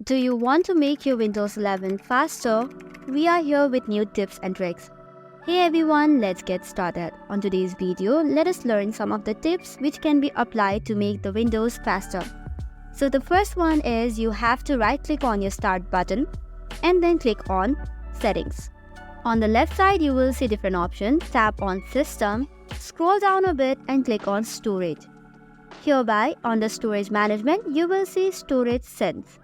Do you want to make your Windows 11 faster? We are here with new tips and tricks. Hey everyone, let's get started. On today's video, let us learn some of the tips which can be applied to make the Windows faster. So the first one is you have to right click on your Start button and then click on Settings. On the left side, you will see different options. Tap on System, scroll down a bit and click on Storage. Hereby, on the Storage Management, you will see Storage Settings.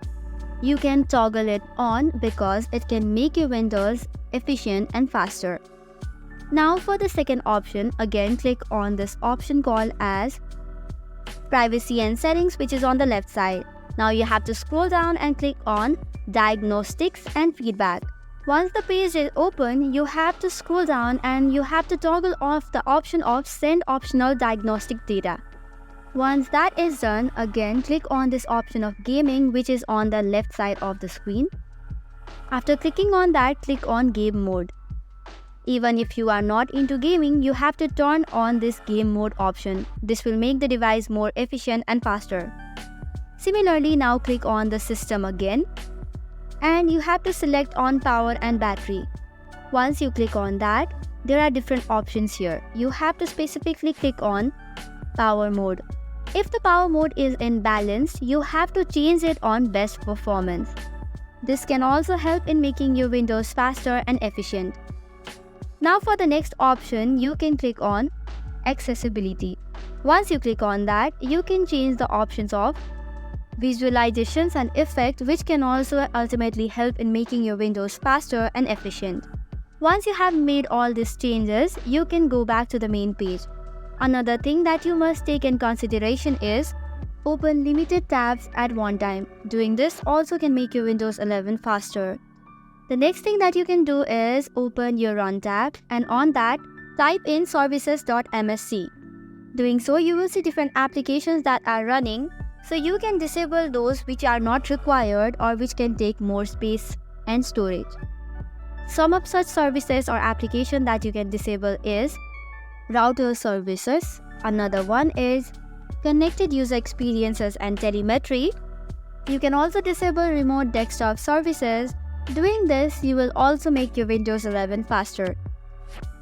You can toggle it on because it can make your Windows efficient and faster. Now for the second option, again click on this option called as Privacy and Settings, which is on the left side. Now you have to scroll down and click on Diagnostics and Feedback. Once the page is open, you have to scroll down and you have to toggle off the option of Send Optional Diagnostic Data. Once that is done, again click on this option of Gaming, which is on the left side of the screen. After clicking on that, click on Game Mode. Even if you are not into gaming, you have to turn on this Game Mode option. This will make the device more efficient and faster. Similarly, now click on the System again and you have to select on Power and Battery. Once you click on that, there are different options here. You have to specifically click on Power Mode. If the power mode is in balance, you have to change it on Best Performance. This can also help in making your Windows faster and efficient. Now for the next option, you can click on Accessibility. Once you click on that, you can change the options of visualizations and effects, which can also ultimately help in making your Windows faster and efficient. Once you have made all these changes, you can go back to the main page. Another thing that you must take in consideration is open limited tabs at one time. Doing this also can make your Windows 11 faster. The next thing that you can do is open your Run tab and on that, type in services.msc. Doing so, you will see different applications that are running, so you can disable those which are not required or which can take more space and storage. Some of such services or applications that you can disable is Router Services. Another one is Connected User Experiences and Telemetry. You can also disable Remote Desktop Services. Doing this, you will also make your Windows 11 faster.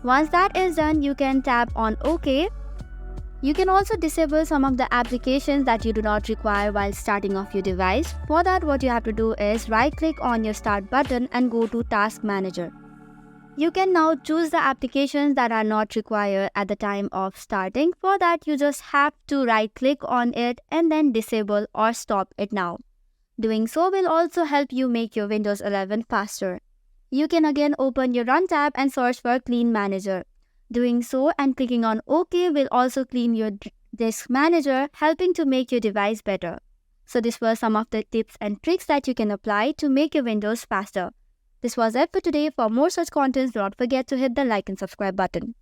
Once that is done, you can tap on OK. You can also disable some of the applications that you do not require while starting off your device. For that, what you have to do is right-click on your Start button and go to Task Manager. You can now choose the applications that are not required at the time of starting. For that, you just have to right-click on it and then disable or stop it now. Doing so will also help you make your Windows 11 faster. You can again open your Run tab and search for Clean Manager. Doing so and clicking on OK will also clean your disk manager, helping to make your device better. So these were some of the tips and tricks that you can apply to make your Windows faster. This was it for today. For more such contents, do not forget to hit the like and subscribe button.